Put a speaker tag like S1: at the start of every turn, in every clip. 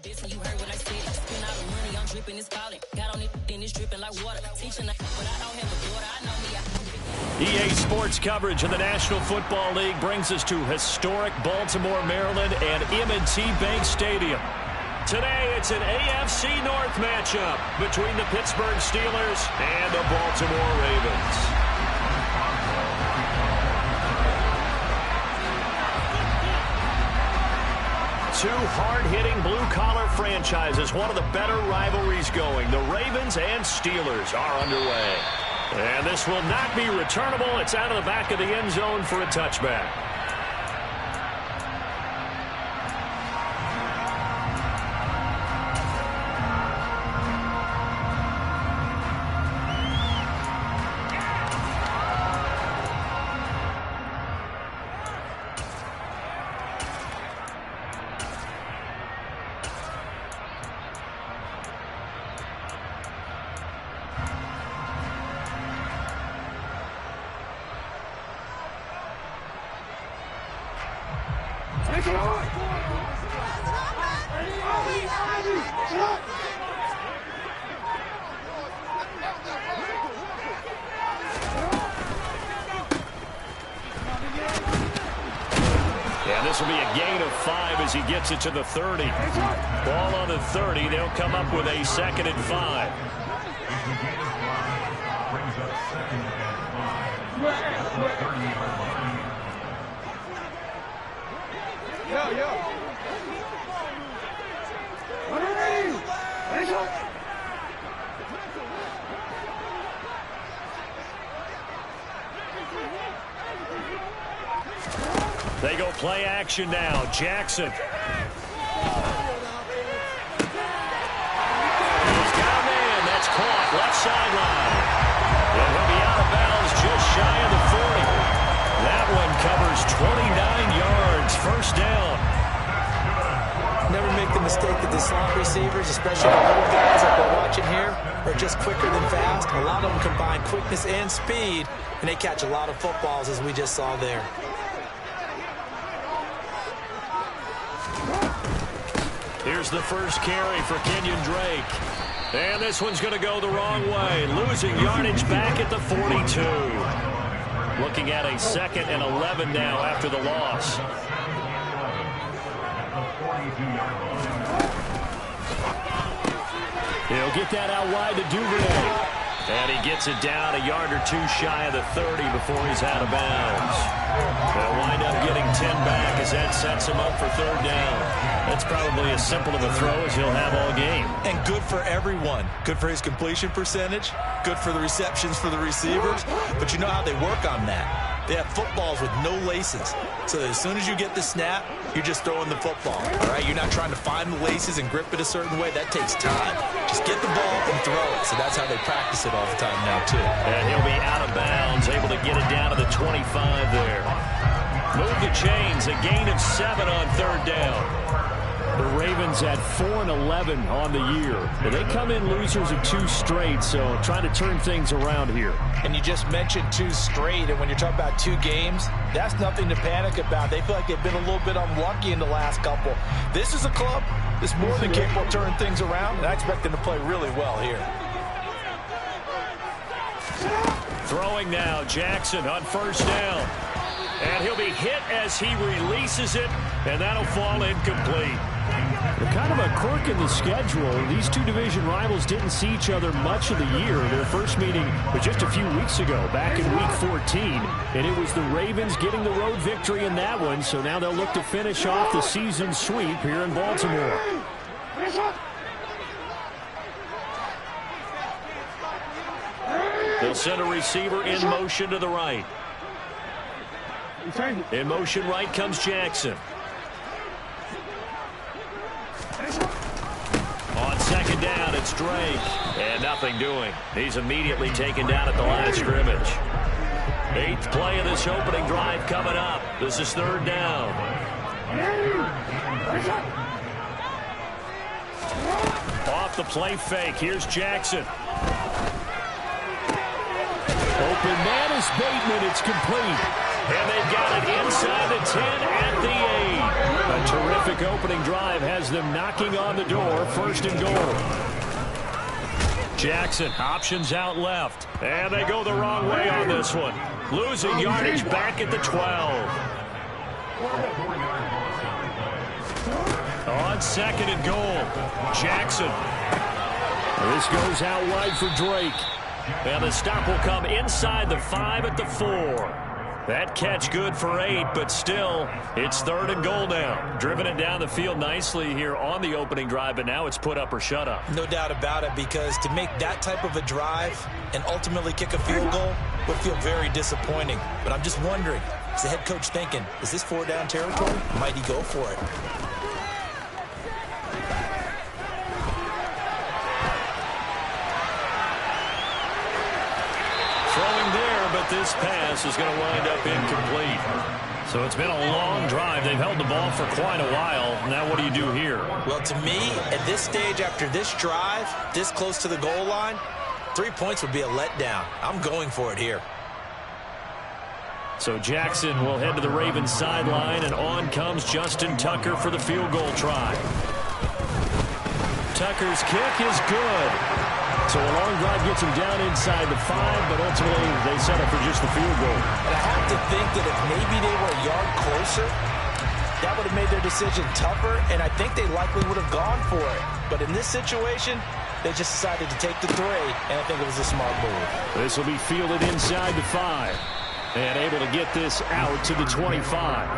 S1: You heard what I said. Spend all the money, I'm dripping, it's falling. Got on it, then it's dripping like water. Teaching, but I don't have a daughter. I know me.
S2: EA Sports coverage of the National Football League brings us to historic Baltimore, Maryland, and M&T Bank Stadium. Today, it's an AFC North matchup between the Pittsburgh Steelers and the Baltimore Ravens. Two hard-hitting blue-collar franchises, one of the better rivalries going. The Ravens and Steelers are underway. And this will not be returnable. It's out of the back of the end zone for a touchback. And this will be a gain of 5 as he gets it to the 30. Ball on the 30. They'll come up with a 2nd and 5. They go play action now. Jackson. He's got a man. That's caught. Left sideline. And he'll be out of bounds just shy of the 40. That one covers 29 yards. First down.
S3: Never make the mistake that the slot receivers, especially the little guys like we're watching here, are just quicker than fast. A lot of them combine quickness and speed, and they catch a lot of footballs, as we just saw there.
S2: Here's the first carry for Kenyon Drake. And this one's going to go the wrong way. Losing yardage back at the 42. Looking at a 2nd and 11 now after the loss. He'll get that out wide to Duvernay. And he gets it down a yard or 2 shy of the 30 before he's out of bounds. They'll wind up getting 10 back as that sets him up for 3rd down. That's probably as simple of a throw as he'll have all game.
S4: And good for everyone. Good for his completion percentage. Good for the receptions for the receivers. But you know how they work on that. They have footballs with no laces. So that as soon as you get the snap, you're just throwing the football. All right, you're not trying to find the laces and grip it a certain way. That takes time. Just get the ball and throw it. So that's how they practice it all the time now, too.
S2: And he'll be out of bounds, able to get it down to the 25 there. Move the chains, a gain of 7 on 3rd down. The Ravens at 4-11 on the year. But they come in losers of 2 straight, so trying to turn things around here.
S3: And you just mentioned 2 straight, and when you're talking about 2 games, that's nothing to panic about. They feel like they've been a little bit unlucky in the last couple. This is a club that's more than capable of turning things around, and I expect them to play really well here.
S2: Throwing now, Jackson on 1st down. And he'll be hit as he releases it, and that'll fall incomplete.
S5: Kind of a quirk in the schedule. These 2 division rivals didn't see each other much of the year. Their first meeting was just a few weeks ago, back in Week 14. And it was the Ravens getting the road victory in that one, so now they'll look to finish off the season sweep here in Baltimore.
S2: They'll send a receiver in motion to the right. In motion right comes Jackson. On 2nd down, it's Drake. And nothing doing. He's immediately taken down at the line of scrimmage. 8th play of this opening drive coming up. This is 3rd down. Off the play fake. Here's Jackson.
S5: Open man is Bateman. It's complete.
S2: And they've got it inside the 10 at the 8. A terrific
S5: terrific opening drive has them knocking on the door. First and goal. Jackson options out left. And they go the wrong way on this one. Losing yardage back at the 12. On second and goal, Jackson. This goes out wide for Drake. And the stop will come inside the 5 at the 4. That catch good for 8, but still, it's third and goal now. Driven it down the field nicely here on the opening drive, but now it's put up or shut up.
S4: No doubt about it, because to make that type of a drive and ultimately kick a field goal would feel very disappointing. But I'm just wondering, is the head coach thinking, is this 4-down territory? Might he go for it?
S5: Throwing there, but this pass is going to wind up incomplete. So it's been a long drive. They've held the ball for quite a while. Now what do you do here?
S4: Well, to me, at this stage after this drive, this close to the goal line, 3 points would be a letdown. I'm going for it here.
S5: So Jackson will head to the Ravens sideline, and on comes Justin Tucker for the field goal try. Tucker's kick is good. So a long drive gets him down inside the 5, but ultimately they settle for just the field goal.
S3: And I have to think that if maybe they were a yard closer, that would have made their decision tougher, and I think they likely would have gone for it. But in this situation, they just decided to take the 3, and I think it was a smart move.
S5: This will be fielded inside the 5, and able to get this out to the 25.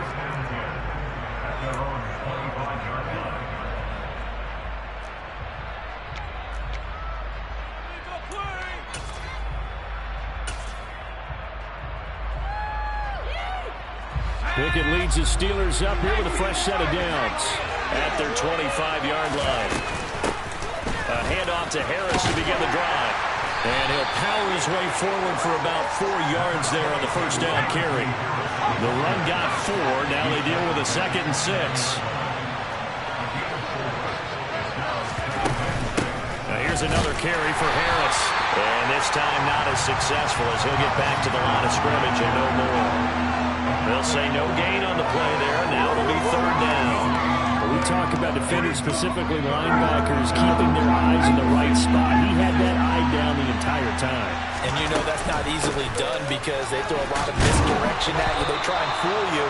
S5: Pickett leads his Steelers up here with a fresh set of downs at their 25-yard line. A handoff to Harris to begin the drive. And he'll power his way forward for about 4 yards there on the first down carry. The run got 4. Now they deal with a 2nd and 6. Now here's another carry for Harris. And this time not as successful as he'll get back to the line of scrimmage and no more. They'll say no gain on the play there. Now it'll be 3rd down. We talk about defenders, specifically linebackers, keeping their eyes in the right spot. He had that eye down the entire time.
S3: And you know that's not easily done because they throw a lot of misdirection at you. They try and fool you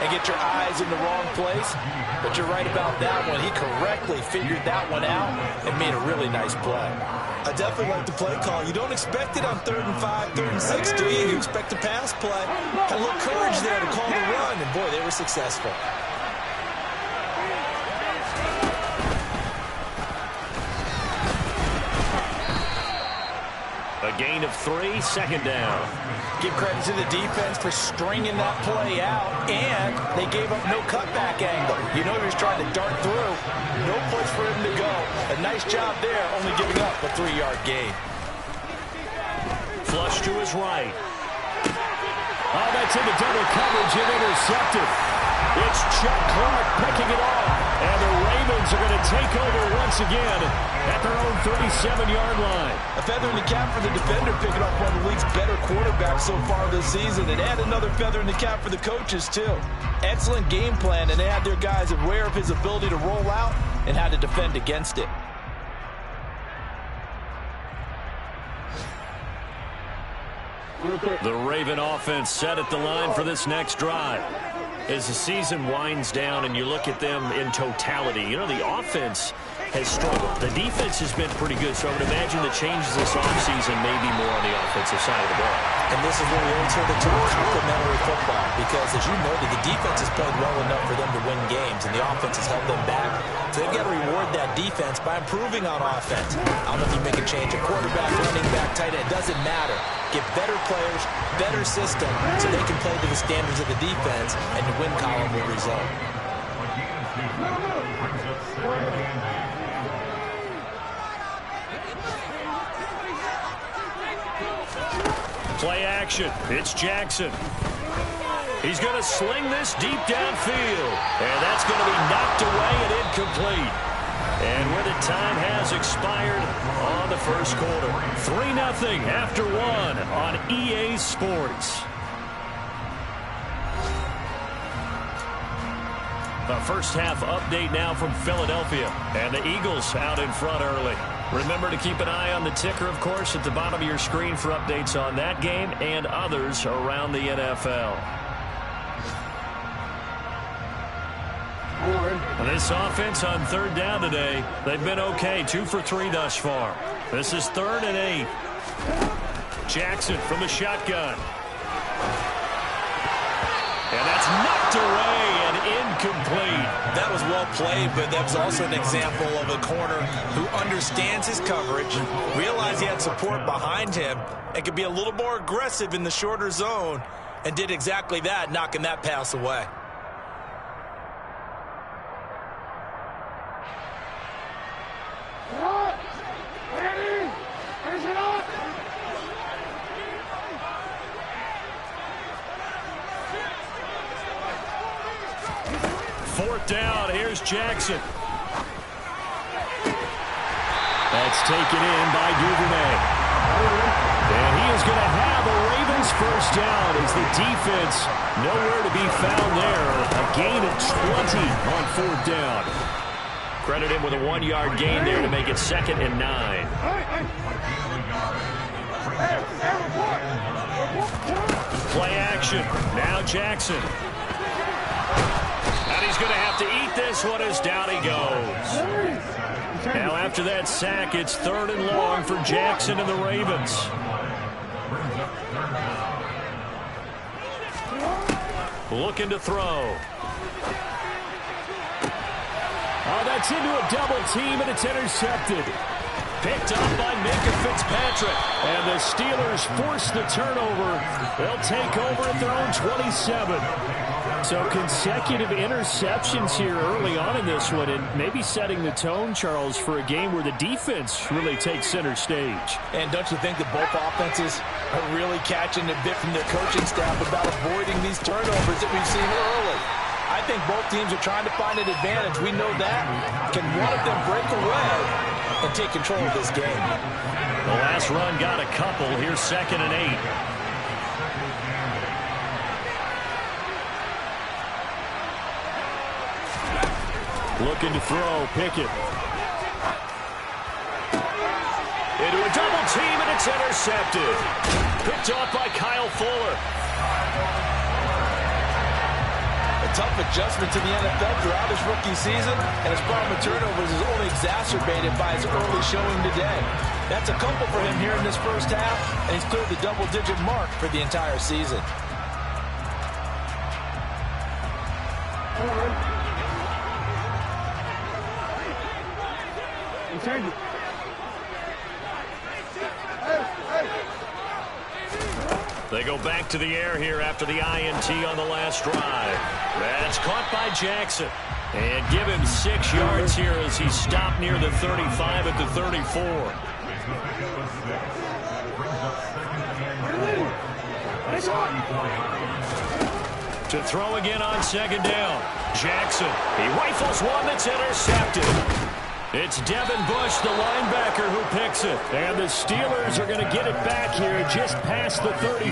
S3: and get your eyes in the wrong place. But you're right about that one. He correctly figured that one out and made a really nice play.
S4: I definitely like the play call. You don't expect it on 3rd and 5, 3rd and 6, do you? You expect a pass play. Had a little courage there to call the run, and boy, they were successful.
S5: A gain of 3, 2nd down.
S3: Give credit to the defense for stringing that play out, and they gave up no cutback angle. You know he was trying to dart through. No place for him to go. A nice job there, only giving up a 3-yard gain.
S5: Flush to his right. Oh, that's into double coverage and intercepted. It's Chuck Clark picking it off. And the Ravens are going to take over once again at their own 37-yard line.
S3: A feather in the cap for the defender, picking up one of the league's better quarterbacks so far this season. And add another feather in the cap for the coaches, too. Excellent game plan, and they had their guys aware of his ability to roll out and how to defend against it.
S5: The Raven offense set at the line for this next drive. As the season winds down and you look at them in totality, you know, the offense has struggled. The defense has been pretty good, so I would imagine the changes this offseason may be more on the offensive side of the ball.
S4: And this is where we enter the term complementary football, because as you noted, the defense has played well enough for them to win games, and the offense has held them back. So they've got to reward that defense by improving on offense. I don't know if you make a change at quarterback, running back, tight end, it doesn't matter. Get better players, better system, so they can play to the standards of the defense, and the win column will result.
S5: Play action. It's Jackson. He's going to sling this deep downfield. And that's going to be knocked away and incomplete. And where the time has expired on the first quarter. 3-0 after 1 on EA Sports.
S2: A first half update now from Philadelphia. And the Eagles out in front early. Remember to keep an eye on the ticker, of course, at the bottom of your screen for updates on that game and others around the NFL. This offense on third down today, they've been okay. 2 for 3 thus far. This is 3rd and 8. Jackson from the shotgun. And that's knocked away and incomplete.
S4: That was well played, but that was also an example of a corner who understands his coverage, realized he had support behind him, and could be a little more aggressive in the shorter zone, and did exactly that, knocking that pass away.
S2: Fourth down, here's Jackson. That's taken in by Duvernay. And he is going to have a Ravens first down as the defense nowhere to be found there. A gain of 20 on 4th down. Credit him with a 1-yard gain there to make it 2nd and 9. Play action. Now Jackson. And he's going to have to eat this one as down he goes. Now after that sack, it's 3rd and long for Jackson and the Ravens. Looking to throw. Oh, that's into a double team, and it's intercepted. Picked up by Minka Fitzpatrick. And the Steelers force the turnover. They'll take over at their own 27. So consecutive interceptions here early on in this one, and maybe setting the tone, Charles, for a game where the defense really takes center stage.
S3: And don't you think that both offenses are really catching a bit from their coaching staff about avoiding these turnovers that we've seen early? I think both teams are trying to find an advantage. We know that. Can one of them break away and take control of this game?
S2: The last run got a couple. Here's 2nd and 8. Looking to throw, Pickett. Into a double team, and it's intercepted. Picked off by Kyle Fuller.
S3: A tough adjustment to the NFL throughout his rookie season, and his problem with turnovers is only exacerbated by his early showing today. That's a couple for him here in this first half, and he's cleared the double-digit mark for the entire season.
S2: They go back to the air here after the INT on the last drive. That's caught by Jackson. And give him 6 yards here as he stopped near the 35 at the 34. To throw again on 2nd down. Jackson, he rifles one that's intercepted. It's Devin Bush, the linebacker, who picks it. And the Steelers are going to get it back here just past the 35.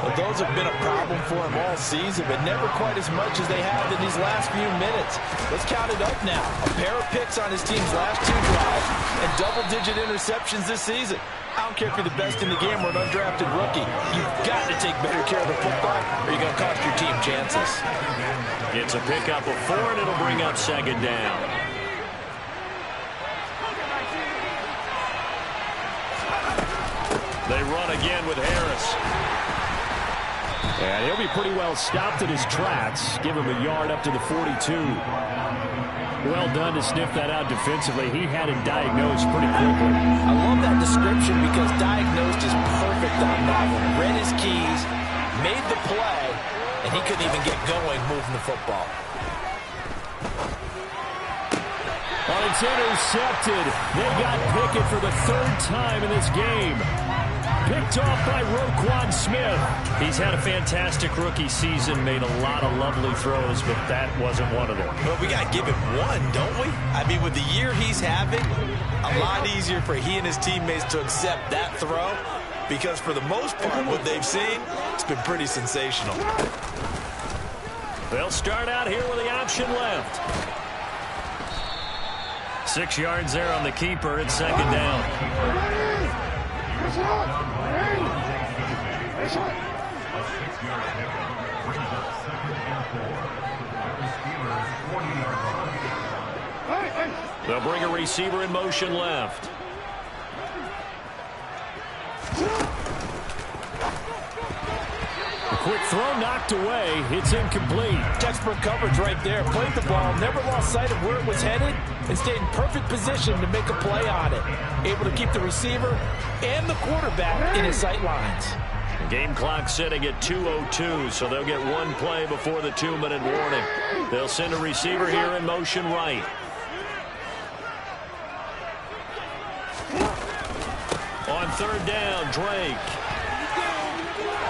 S3: Well, those have been a problem for him all season, but never quite as much as they have in these last few minutes. Let's count it up now. A pair of picks on his team's last 2 drives and double-digit interceptions this season. I don't care if you're the best in the game or an undrafted rookie. You've got to take better care of the football or you're going to cost your team chances.
S2: It's a pickup of 4, and it'll bring up 2nd down. They run again with Harris.
S5: And he'll be pretty well stopped in his tracks. Give him a yard up to the 42. Well done to sniff that out defensively. He had it diagnosed pretty quickly.
S3: I love that description because diagnosed is perfect on that one. Read his keys, made the play, and he couldn't even get going moving the football.
S5: Well, it's intercepted. They got Pickett for the 3rd time in this game. Picked off by Roquan Smith.
S2: He's had a fantastic rookie season, made a lot of lovely throws, but that wasn't one of them.
S4: Well, we got to give him one, don't we? I mean, with the year he's having, a lot easier for he and his teammates to accept that throw because for the most part, what they've seen, it's been pretty sensational.
S2: They'll start out here with the option left. 6 yards there on the keeper. It's second down. They'll bring a receiver in motion left. A quick throw knocked away. It's incomplete.
S3: Textbook coverage right there. Played the ball, never lost sight of where it was headed, and stayed in perfect position to make a play on it. Able to keep the receiver and the quarterback in his sight lines.
S2: The game clock sitting at 2:02, so they'll get one play before the 2-minute warning. They'll send a receiver here in motion right. On third down, Drake.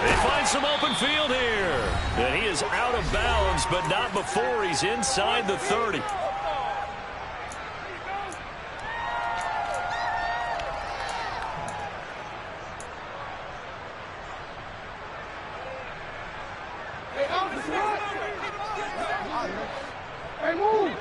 S2: They find some open field here. And he is out of bounds, but not before he's inside the 30.
S6: Hey, move!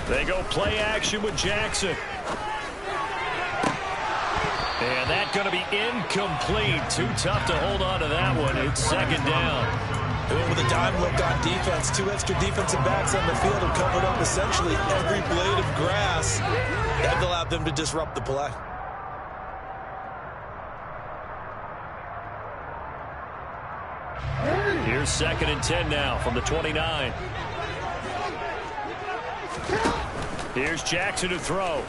S2: They go play action with Jackson. And that's going to be incomplete. Too tough to hold on to that one. It's second down.
S4: Doing with a dime look on defense. 2 extra defensive backs on the field have covered up essentially every blade of grass. That allowed them to disrupt the play.
S2: Here's second and 10 now from the 29. Here's Jackson to throw.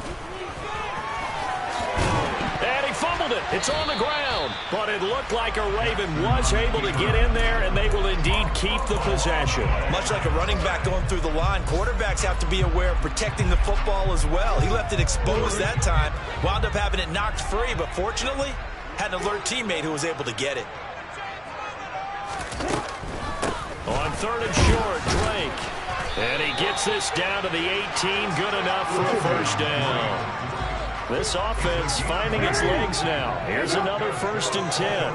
S2: And he fumbled it. It's on the ground. But it looked like a Raven was able to get in there, and they will indeed keep the possession.
S4: Much like a running back going through the line, quarterbacks have to be aware of protecting the football as well. He left it exposed that time, wound up having it knocked free, but fortunately had an alert teammate who was able to get it.
S2: On third and short, Drake. And he gets this down to the 18. Good enough for a first down. This offense finding its legs now. Here's another 1st and 10.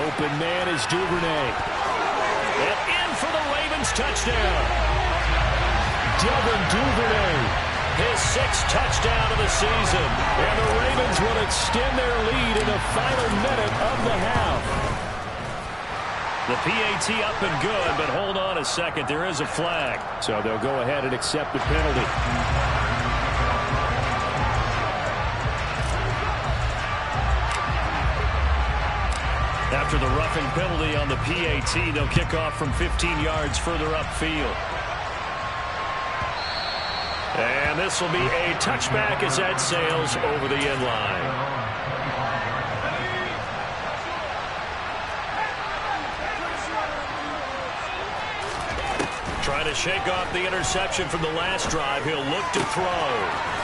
S2: Open man is Duvernay. And in for the Ravens touchdown. Devin Duvernay. His 6th touchdown of the season. And the Ravens will extend their lead in the final minute of the half. The PAT up and good, but hold on a second. There is a flag.
S5: So they'll go ahead and accept the penalty.
S2: After the roughing penalty on the PAT, they'll kick off from 15 yards further upfield. And this will be a touchback as that sails over the end line. Trying to shake off the interception from the last drive. He'll look to throw.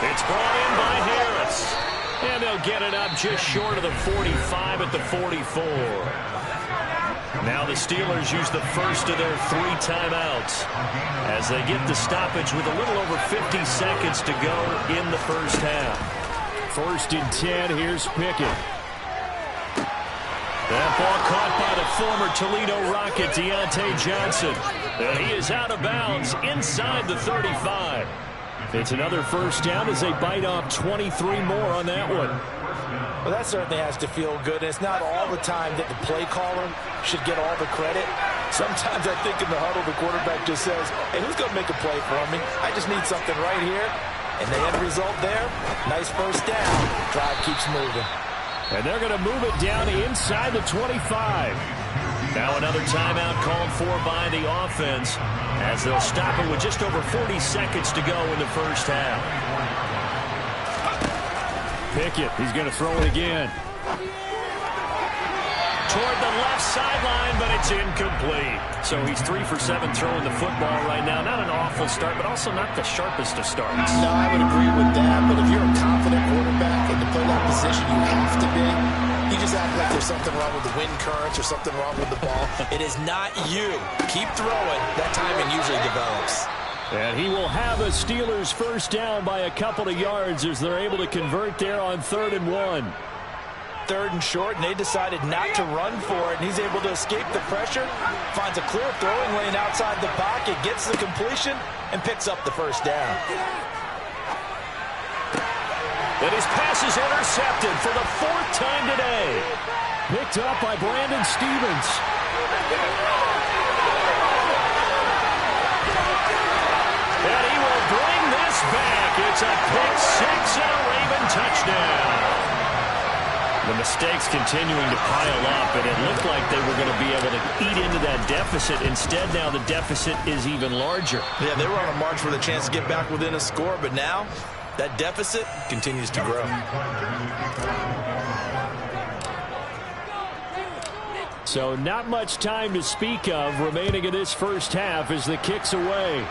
S2: It's brought in by Harris. And they'll get it up just short of the 45 at the 44. Now the Steelers use the first of their 3 timeouts as they get the stoppage with a little over 50 seconds to go in the first half.
S5: 1st and 10. Here's Pickett.
S2: That ball caught by the former Toledo Rocket, Deontay Johnson. And he is out of bounds inside the 35.
S5: It's another first down as they bite off 23 more on that one.
S3: Well, that certainly has to feel good. And it's not all the time that the play caller should get all the credit. Sometimes I think in the huddle, the quarterback just says, hey, who's going to make a play for me? I just need something right here. And the end result there, nice first down. Drive keeps moving.
S5: And they're going to move it down inside the 25.
S2: Now another timeout called for by the offense as they'll stop it with just over 40 seconds to go in the first half.
S5: Pickett, he's going to throw it again.
S2: Toward the left sideline, but it's incomplete. So he's 3 for 7 throwing the football right now. Not an awful start, but also not the sharpest of starts.
S7: No, I would agree with that. But if you're a confident quarterback and to play that position, you have to be. You just act like there's something wrong with the wind currents or something wrong with the ball.
S4: It is not you. Keep throwing. That timing usually develops.
S5: And he will have a Steelers first down by a couple of yards as they're able to convert there on 3rd and 1.
S3: 3rd and short, and they decided not to run for it, and he's able to escape the pressure, finds a clear throwing lane outside the pocket, gets the completion, and picks up the first down.
S2: And his pass is intercepted for the 4th time today.
S5: Picked up by Brandon Stevens.
S2: And he will bring this back. It's a pick six and a Raven touchdown. The mistakes continuing to pile up, and it looked like they were going to be able to eat into that deficit. Instead, now the deficit is even larger.
S3: Yeah, they were on a march for the chance to get back within a score, but now that deficit continues to grow.
S5: So not much time to speak of remaining in this first half as the kick's away.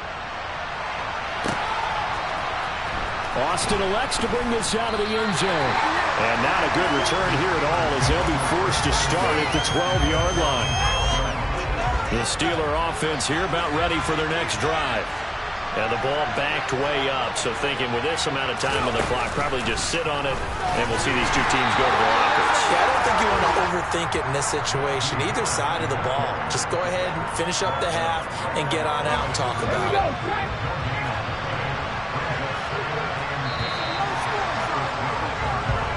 S5: Austin elects to bring this out of the end zone.
S2: And not a good return here at all as they'll be forced to start at the 12-yard line. The Steeler offense here about ready for their next drive. And the ball backed way up, so thinking with this amount of time on the clock, probably just sit on it, and we'll see these two teams go to the lockers.
S7: Yeah, I don't think you want to overthink it in this situation. Either side of the ball. Just go ahead and finish up the half and get on out and talk about it.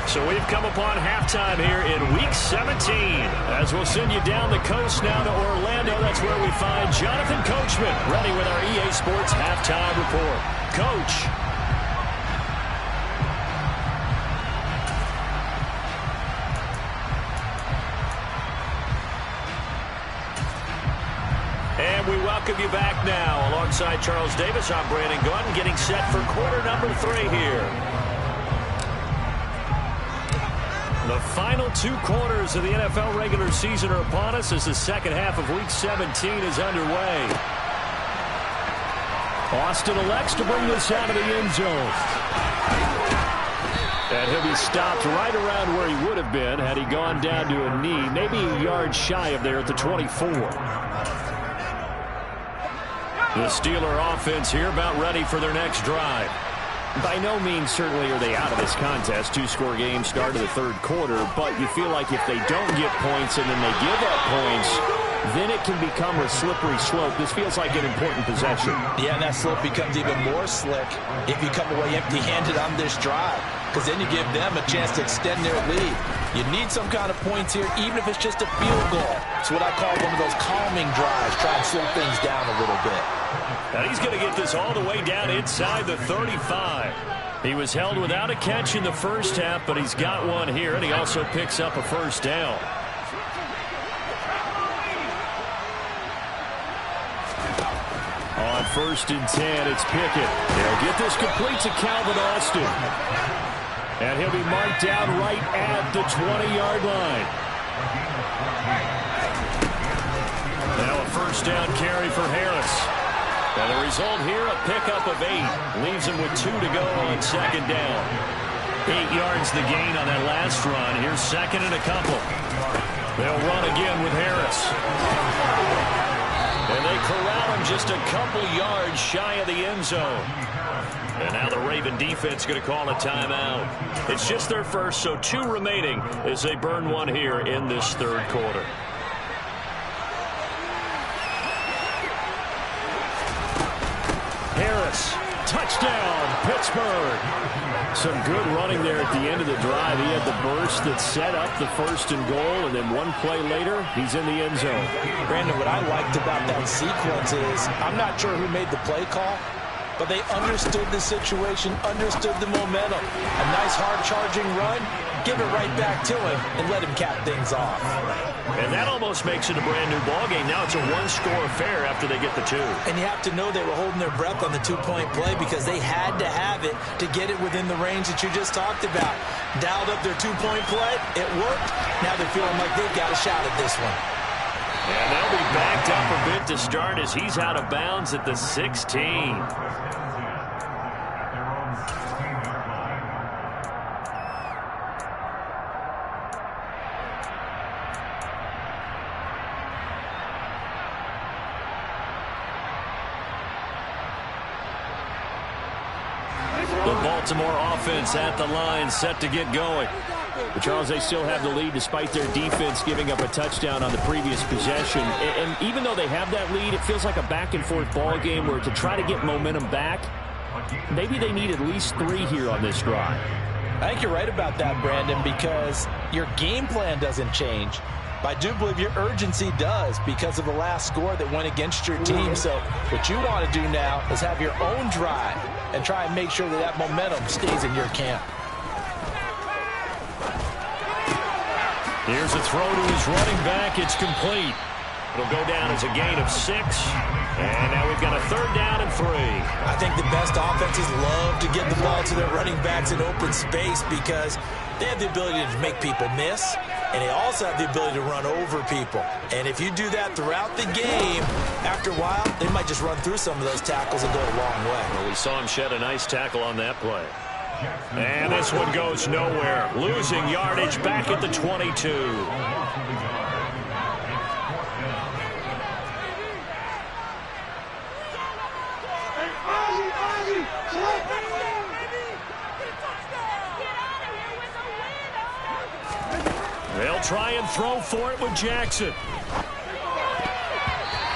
S2: So we've come upon halftime here in Week 17.
S5: As we'll send you down the coast now to Orlando, that's where we find Jonathan Coachman ready with our EA Sports Halftime Report. Coach.
S2: And we welcome you back now. Alongside Charles Davis, I'm Brandon Gunn, getting set for quarter number 3 here. The final 2 quarters of the NFL regular season are upon us as the second half of Week 17 is underway.
S5: Austin elects to bring this out of the end zone. And he'll be stopped right around where he would have been had he gone down to a knee, maybe a yard shy of there at the 24. The Steeler offense here about ready for their next drive. By no means certainly are they out of this contest. 2-score game start of the 3rd quarter, but you feel like if they don't get points and then they give up points, then it can become a slippery slope. This feels like an important possession.
S3: Yeah, and that slope becomes even more slick if you come away empty-handed on this drive, because then you give them a chance to extend their lead. You need some kind of points here, even if it's just a field goal. It's what I call one of those calming drives, try and slow things down a little bit.
S2: And he's going to get this all the way down inside the 35. He was held without a catch in the first half, but he's got one here, and he also picks up a first down.
S5: On 1st and 10, it's Pickett. They'll get this complete to Calvin Austin. And he'll be marked down right at the 20-yard line. Now a first down carry for Harris. And the result here, a pickup of 8. Leaves him with 2 to go on 2nd down.
S2: 8 yards the gain on that last run. Here's 2nd and a couple.
S5: They'll run again with Harris.
S2: And they corral him just a couple yards shy of the end zone. And now the Raven defense going to call a timeout. It's just their first, so 2 remaining as they burn one here in this 3rd quarter.
S5: Harris, touchdown, Pittsburgh. Some good running there at the end of the drive. He had the burst that set up the 1st and goal, and then one play later, he's in the end zone.
S3: Brandon, what I liked about that sequence is I'm not sure who made the play call, but they understood the situation, understood the momentum. A nice hard-charging run, give it right back to him, and let him cap things off.
S2: And that almost makes it a brand-new ballgame. Now it's a 1-score affair after they get the 2.
S3: And you have to know they were holding their breath on the 2-point play because they had to have it to get it within the range that you just talked about. Dialed up their 2-point play. It worked. Now they're feeling like they've got a shot at this one.
S2: And they'll be backed up a bit to start as he's out of bounds at the 16. The Baltimore offense at the line, set to get going.
S5: But Charles, they still have the lead despite their defense giving up a touchdown on the previous possession. And even though they have that lead, it feels like a back-and-forth ball game where to try to get momentum back, maybe they need at least 3 here on this drive.
S3: I think you're right about that, Brandon, because your game plan doesn't change. But I do believe your urgency does because of the last score that went against your team. So what you want to do now is have your own drive and try and make sure that that momentum stays in your camp.
S2: Here's a throw to his running back. It's complete. It'll go down as a gain of 6. And now we've got a 3rd down and 3.
S3: I think the best offenses love to get the ball to their running backs in open space because they have the ability to make people miss, and they also have the ability to run over people. And if you do that throughout the game, after a while, they might just run through some of those tackles and go a long way.
S2: Well, we saw him shed a nice tackle on that play. And this one goes nowhere. Losing yardage back at the 22. They'll try and throw for it with Jackson.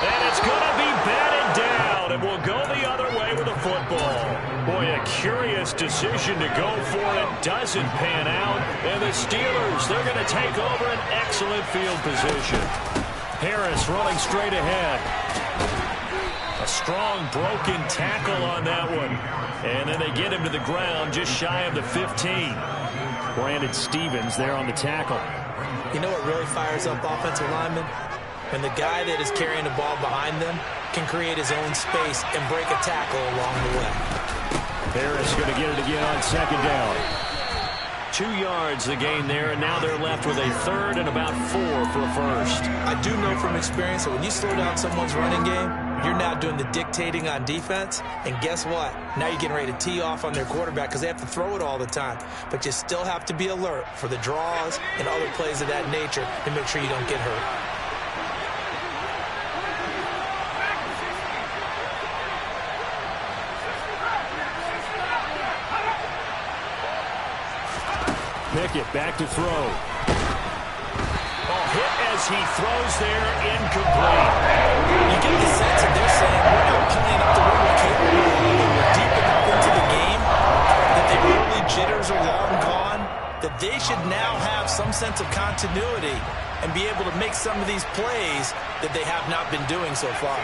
S2: And it's going to be batted down, and we'll go the other way with the football. Boy, a curious decision to go for it. Doesn't pan out. And the Steelers, they're going to take over an excellent field position. Harris running straight ahead. A strong broken tackle on that one. And then they get him to the ground just shy of the 15. Brandon Stevens there on the tackle.
S3: You know what really fires up offensive linemen? When the guy that is carrying the ball behind them can create his own space and break a tackle along the way.
S5: Harris going to get it again on 2nd down.
S2: 2 yards the gain there, and now they're left with a 3rd and about 4 for a 1st.
S3: I do know from experience that when you slow down someone's running game, you're now doing the dictating on defense, and guess what? Now you're getting ready to tee off on their quarterback because they have to throw it all the time. But you still have to be alert for the draws and other plays of that nature to make sure you don't get hurt.
S5: Pickett back to throw.
S2: Oh, hit as he throws there, incomplete.
S3: You get the sense that they're saying we're not playing up to what we're capable of. We're deep enough into the game that the early jitters are long gone, that they should now have some sense of continuity and be able to make some of these plays that they have not been doing so far.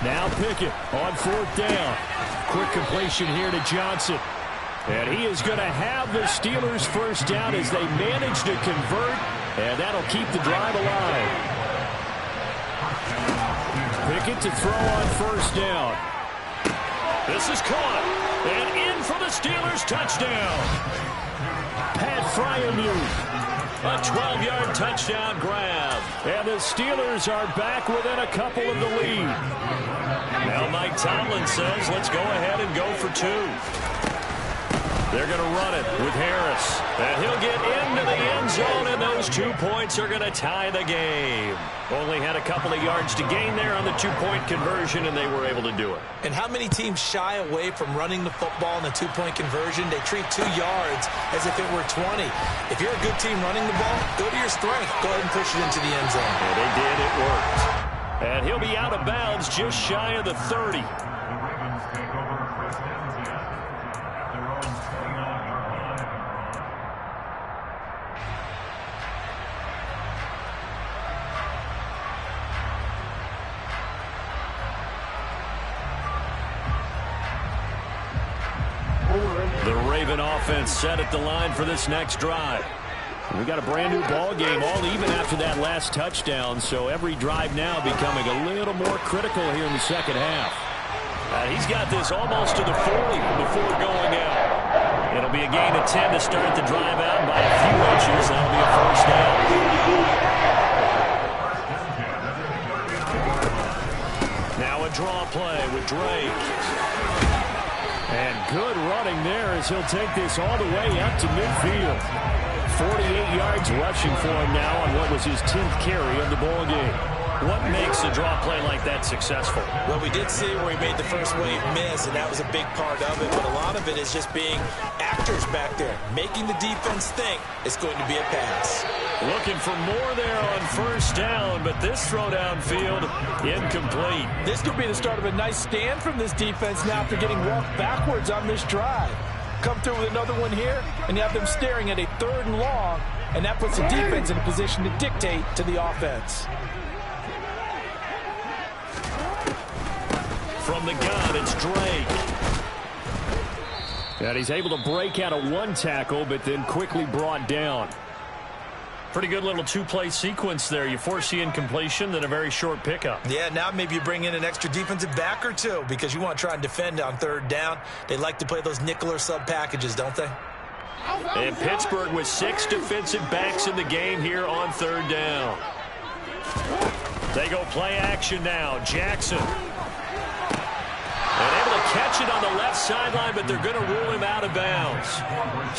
S5: Now Pickett on 4th down. Quick completion here to Johnson. And he is going to have the Steelers' 1st down as they manage to convert, and that'll keep the drive alive. Pickett to throw on 1st down.
S2: This is caught, and in for the Steelers' touchdown.
S5: Pat Freiermuth.
S2: A 12-yard touchdown grab.
S5: And the Steelers are back within a couple of the lead.
S2: Now Mike Tomlin says, let's go ahead and go for 2. They're going to run it with Harris. And he'll get into the end zone, and those 2 points are going to tie the game. Only had a couple of yards to gain there on the 2-point conversion, and they were able to do it.
S3: And how many teams shy away from running the football in a 2-point conversion? They treat 2 yards as if it were 20. If you're a good team running the ball, go to your strength. Go ahead and push it into the end zone.
S2: Yeah, they did. It worked. And he'll be out of bounds just shy of the 30. The Raven offense set at the line for this next drive.
S5: We got a brand new ball game, all even after that last touchdown, so every drive now becoming a little more critical here in the 2nd half.
S2: He's got this almost to the 40 before going out. It'll be a gain of 10 to start the drive out by a few inches. That'll be a 1st down. Now a draw play with Drake.
S5: And good running there as he'll take this all the way up to midfield. 48 yards rushing for him now on what was his 10th carry of the ball game.
S2: What makes a draw play like that successful?
S4: Well, we did see where he made the first wave miss, and that was a big part of it. But a lot of it is just being actors back there, making the defense think it's going to be a pass.
S2: Looking for more there on first down, but this throw downfield incomplete.
S3: This could be the start of a nice stand from this defense now after getting walked backwards on this drive. Come through with another one here, and you have them staring at a 3rd and long, and that puts the defense in a position to dictate to the offense.
S2: From the gun, it's Drake. And he's able to break out of one tackle, but then quickly brought down. Pretty good little two-play sequence there. You force the incompletion, then a very short pickup.
S4: Yeah, now maybe you bring in an extra defensive back or two because you want to try and defend on 3rd down. They like to play those nickel or sub packages, don't they?
S2: And Pittsburgh with 6 defensive backs in the game here on 3rd down. They go play action now. Jackson. And able to catch it on the left sideline, but they're going to rule him out of bounds.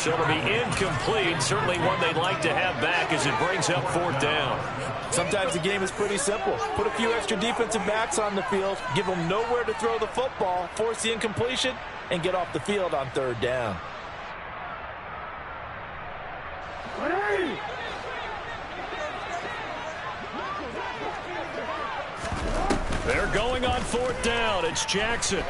S2: So it'll be incomplete. Certainly one they'd like to have back as it brings up 4th down.
S3: Sometimes the game is pretty simple. Put a few extra defensive backs on the field, give them nowhere to throw the football, force the incompletion, and get off the field on 3rd down.
S2: They're going on 4th down. It's Jackson.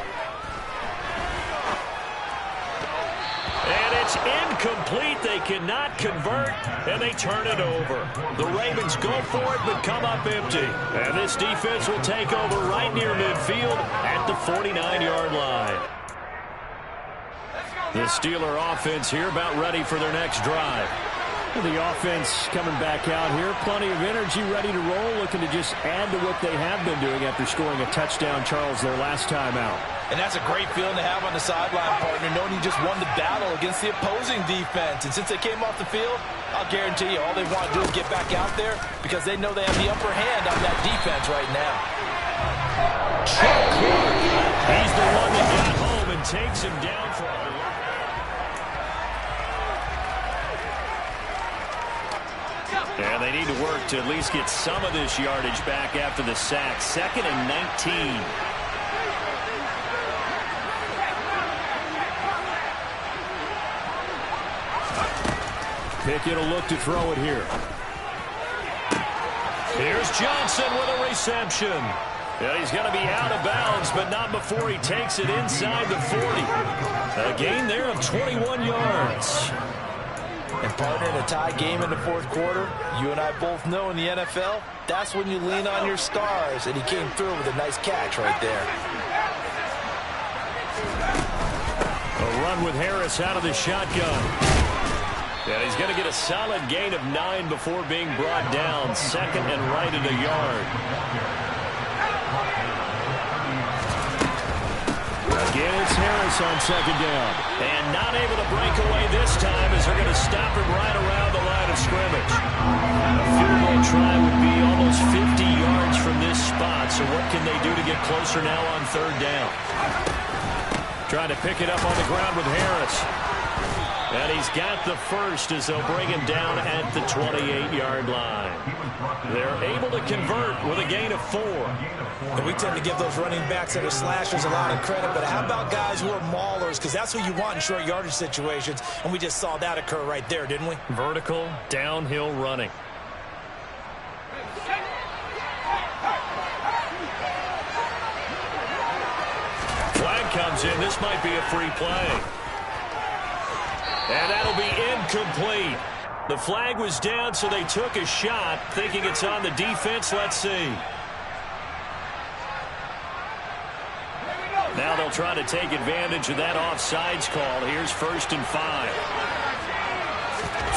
S2: And it's incomplete. They cannot convert, and they turn it over. The Ravens go for it, but come up empty. And this defense will take over right near midfield at the 49-yard line. The Steeler offense here about ready for their next drive. The offense coming back out here. Plenty of energy, ready to roll, looking to just add to what they have been doing after scoring a touchdown, Charles, their last time out.
S3: And that's a great feeling to have on the sideline, partner, knowing you just won the battle against the opposing defense. And since they came off the field, I'll guarantee you all they want to do is get back out there because they know they have the upper hand on that defense right now.
S2: He's the one that got home and takes him down for a And they need to work to at least get some of this yardage back after the sack. 2nd and 19.
S5: Pickett will look to throw it here.
S2: Here's Johnson with a reception. And he's going to be out of bounds, but not before he takes it inside the 40. A gain there of 21 yards.
S3: And partner, in a tie game in the 4th quarter, you and I both know in the NFL, that's when you lean on your stars, and he came through with a nice catch right there.
S2: A run with Harris out of the shotgun. And he's going to get a solid gain of 9 before being brought down. 2nd and right at a yard.
S5: Again, it's Harris on 2nd down.
S2: And not able to break away this time as they're going to stop him right around the line of scrimmage. A field goal try would be almost 50 yards from this spot. So what can they do to get closer now on 3rd down? Trying to pick it up on the ground with Harris. And he's got the first as they'll bring him down at the 28-yard line. They're able to convert with a gain of 4.
S4: And we tend to give those running backs that are slashers a lot of credit, but how about guys who are maulers? Because that's who you want in short yardage situations, and we just saw that occur right there, didn't we?
S2: Vertical, downhill running. Flag comes in. This might be a free play. And that'll be incomplete. The flag was down, so they took a shot, thinking it's on the defense. Let's see. Now they'll try to take advantage of that offsides call. Here's 1st and 5.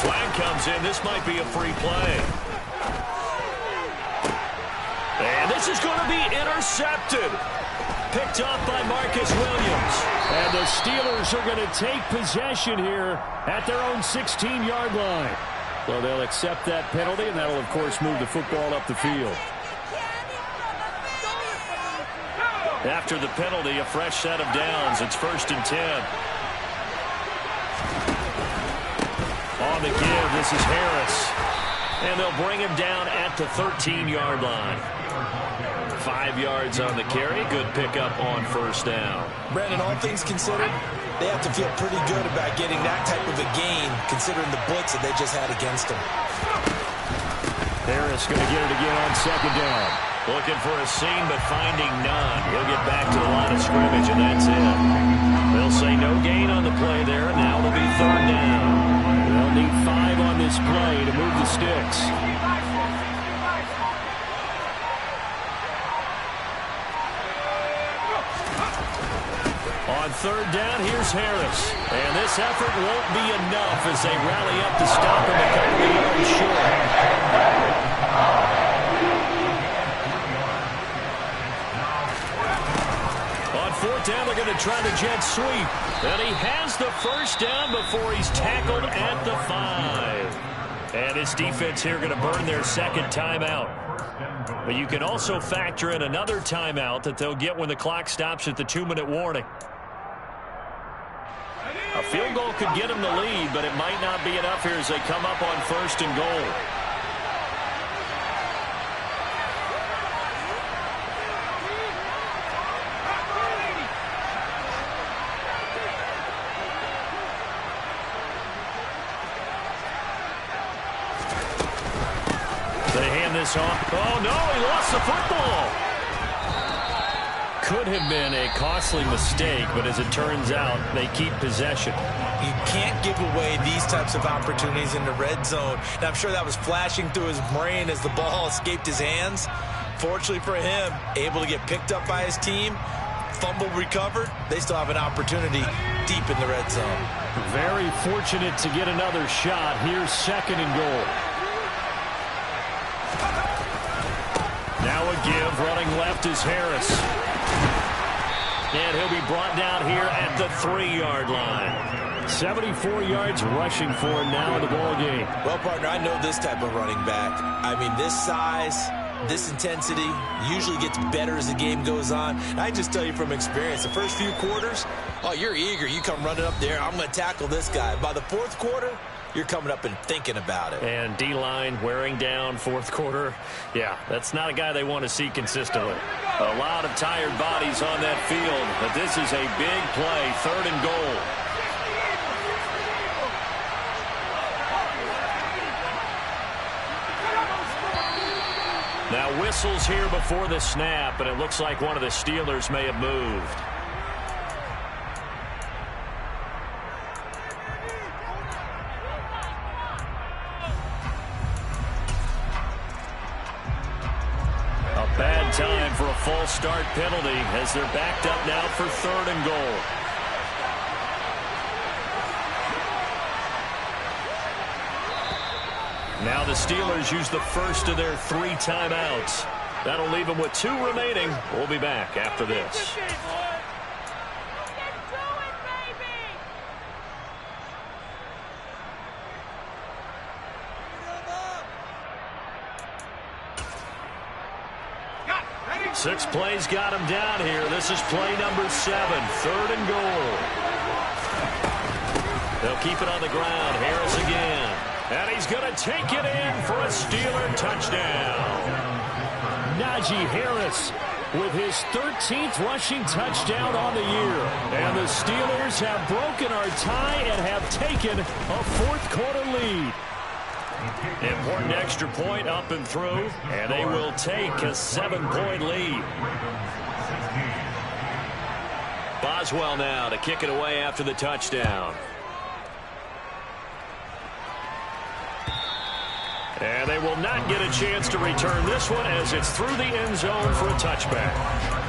S2: Flag comes in. This might be a free play. And this is going to be intercepted. Picked off by Marcus Williams.
S5: And the Steelers are going to take possession here at their own 16-yard line. So they'll accept that penalty, and that'll, of course, move the football up the field.
S2: After the penalty, a fresh set of downs. It's 1st and 10. On the give, this is Harris. And they'll bring him down at the 13-yard line. 5 yards on the carry. Good pickup on first down.
S4: Brandon, all things considered, they have to feel pretty good about getting that type of a gain, considering the blitz that they just had against them.
S5: Harris going to get it again on second down.
S2: Looking for a seam, but finding none. He'll get back to the line of scrimmage, and that's it. They'll say no gain on the play there. Now it'll be third down.
S5: They'll need 5 on this play to move the sticks.
S2: On third down, here's Harris. And this effort won't be enough as they rally up to stop him a couple of yards short. On fourth down, they're going to try the jet sweep. And he has the first down before he's tackled at the 5. And his defense here going to burn their second timeout. But you can also factor in another timeout that they'll get when the clock stops at the 2-minute warning. A field goal could get them the lead, but it might not be enough here as they come up on first and goal. They hand this off. Oh, no, he lost the football. Could have been a costly mistake, but as it turns out, they keep possession.
S4: You can't give away these types of opportunities in the red zone. And I'm sure that was flashing through his brain as the ball escaped his hands. Fortunately for him, able to get picked up by his team, fumble recovered. They still have an opportunity deep in the red zone.
S5: Very fortunate to get another shot. Here's second and goal.
S2: Now a give, running left is Harris. And he'll be brought down here at the 3-yard line.
S5: 74 yards rushing for him now in the ball game.
S4: Well, partner, I know this type of running back. I mean, this size, this intensity usually gets better as the game goes on. I just tell you from experience, the first few quarters, oh, you're eager. You come running up there, I'm going to tackle this guy. By the fourth quarter, you're coming up and thinking about it.
S2: And D-line wearing down fourth quarter. Yeah, that's not a guy they want to see consistently. A lot of tired bodies on that field, but this is a big play, third and goal. Now whistles here before the snap, and it looks like one of the Steelers may have moved. Bad time for a false start penalty as they're backed up now for third and goal. Now the Steelers use the first of their 3 timeouts. That'll leave them with 2 remaining. We'll be back after this. 6 plays got him down here. This is play number 7, third and goal. They'll keep it on the ground. Harris again. And he's going to take it in for a Steeler touchdown.
S5: Najee Harris with his 13th rushing touchdown on the year. And the Steelers have broken our tie and have taken a fourth-quarter lead.
S2: Important extra point up and through, and they will take a 7-point lead. Boswell now to kick it away after the touchdown. And they will not get a chance to return this one as it's through the end zone for a touchback.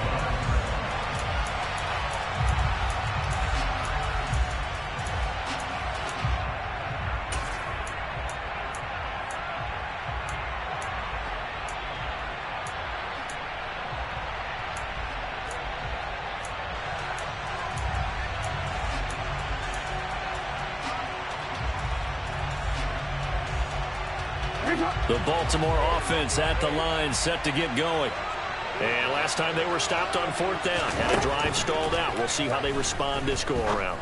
S2: The Baltimore offense at the line, set to get going. And last time they were stopped on fourth down, had a drive stalled out. We'll see how they respond this go-around.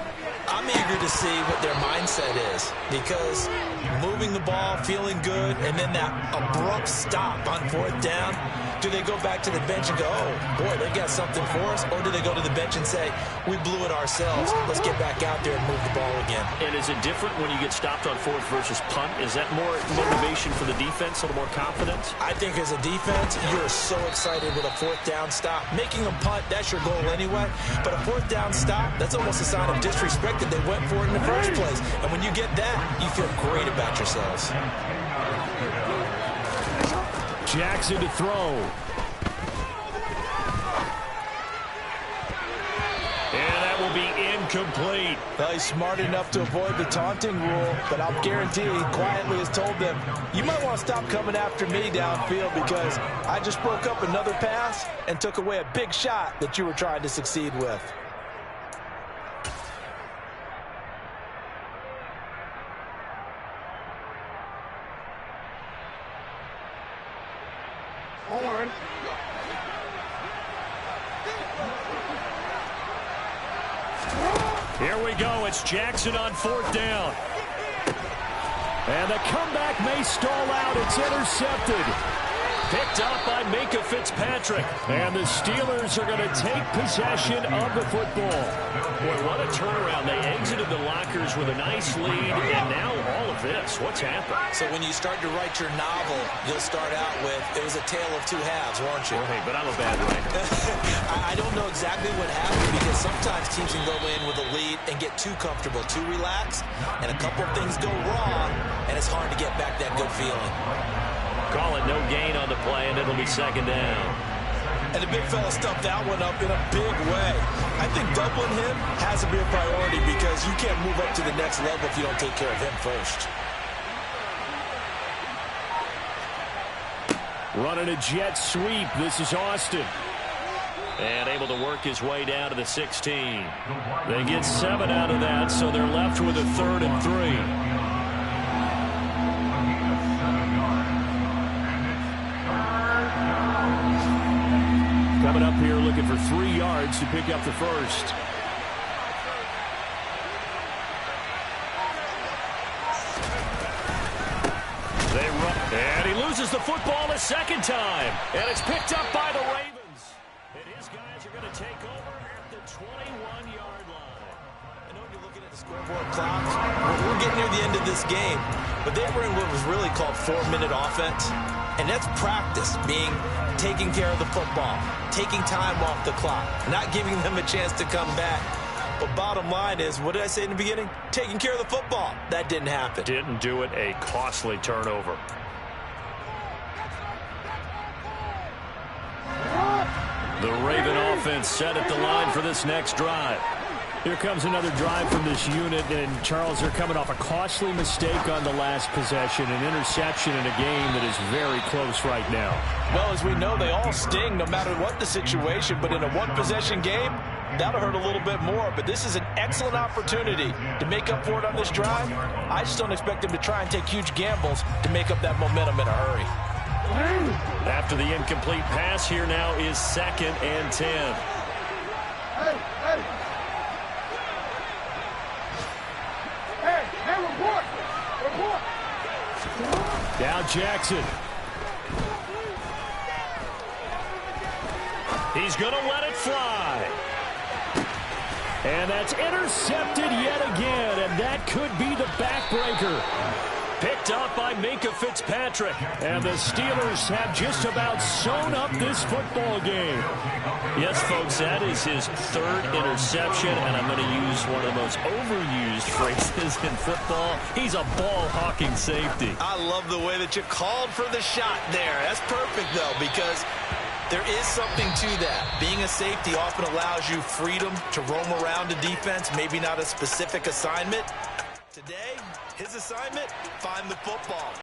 S4: I'm eager to see what their mindset is, because moving the ball, feeling good, and then that abrupt stop on 4th down, do they go back to the bench and go, oh, boy, they got something for us? Or do they go to the bench and say, we blew it ourselves, let's get back out there and move the ball again?
S5: And is it different when you get stopped on 4th versus punt? Is that more motivation for the defense, a little more confidence?
S4: I think as a defense, you're so excited with a 4th down stop. Making them punt, that's your goal anyway. But a 4th down stop, that's almost a sign of disrespect that they went for it in the first place. And when you get that, you feel great about yourselves.
S5: Jackson to throw. And that will be incomplete.
S3: Well, he's smart enough to avoid the taunting rule, but I'll guarantee he quietly has told them, you might want to stop coming after me downfield because I just broke up another pass and took away a big shot that you were trying to succeed with.
S5: Here we go. It's Jackson on 4th down. And the comeback may stall out. It's intercepted. Picked up by Minka Fitzpatrick. And the Steelers are going to take possession of the football. Boy, what a turnaround. They exited the lockers with a nice lead, and now all of this. What's happened?
S4: So when you start to write your novel, you'll start out with, it was a tale of two halves, won't you?
S5: Well, hey, but I'm a bad writer.
S4: I don't know exactly what happened, because sometimes teams can go in with a lead and get too comfortable, too relaxed, and a couple of things go wrong, and it's hard to get back that good feeling.
S5: Call it no gain on the play, and it'll be 2nd down.
S3: And the big fella stuffed that one up in a big way. I think doubling him has to be a priority because you can't move up to the next level if you don't take care of him first.
S5: Running a jet sweep. This is Austin. And able to work his way down to the 16. They get 7 out of that, so they're left with a 3rd and 3. Coming up here looking for 3 yards to pick up the first. They run, and he loses the football a 2nd time. And it's picked up by the Ravens. And his guys are going to take over at the 21-yard line.
S4: I know you're looking at the scoreboard clocks. We're getting near the end of this game, but they were in what was really called 4-minute offense. And that's practice, being taking care of the football, taking time off the clock, not giving them a chance to come back. But bottom line is, what did I say in the beginning? Taking care of the football. That didn't happen.
S5: Didn't do it. A costly turnover. The Raven offense set at the line for this next drive. Here comes another drive from this unit, and Charles, they're coming off a costly mistake on the last possession, an interception in a game that is very close right now.
S3: Well, as we know, they all sting no matter what the situation, but in a one-possession game, that'll hurt a little bit more. But this is an excellent opportunity to make up for it on this drive. I just don't expect them to try and take huge gambles to make up that momentum in a hurry.
S5: After the incomplete pass, here now is 2nd and 10. Now Jackson. He's going to let it fly. And that's intercepted yet again, and that could be the backbreaker. Picked up by Minka Fitzpatrick. And the Steelers have just about sewn up this football game. Yes, folks, that is his 3rd interception, and I'm going to use one of the most overused phrases in football. He's a ball-hawking safety.
S4: I love the way that you called for the shot there. That's perfect, though, because there is something to that. Being a safety often allows you freedom to roam around a defense, maybe not a specific assignment. Today, his assignment, find the football.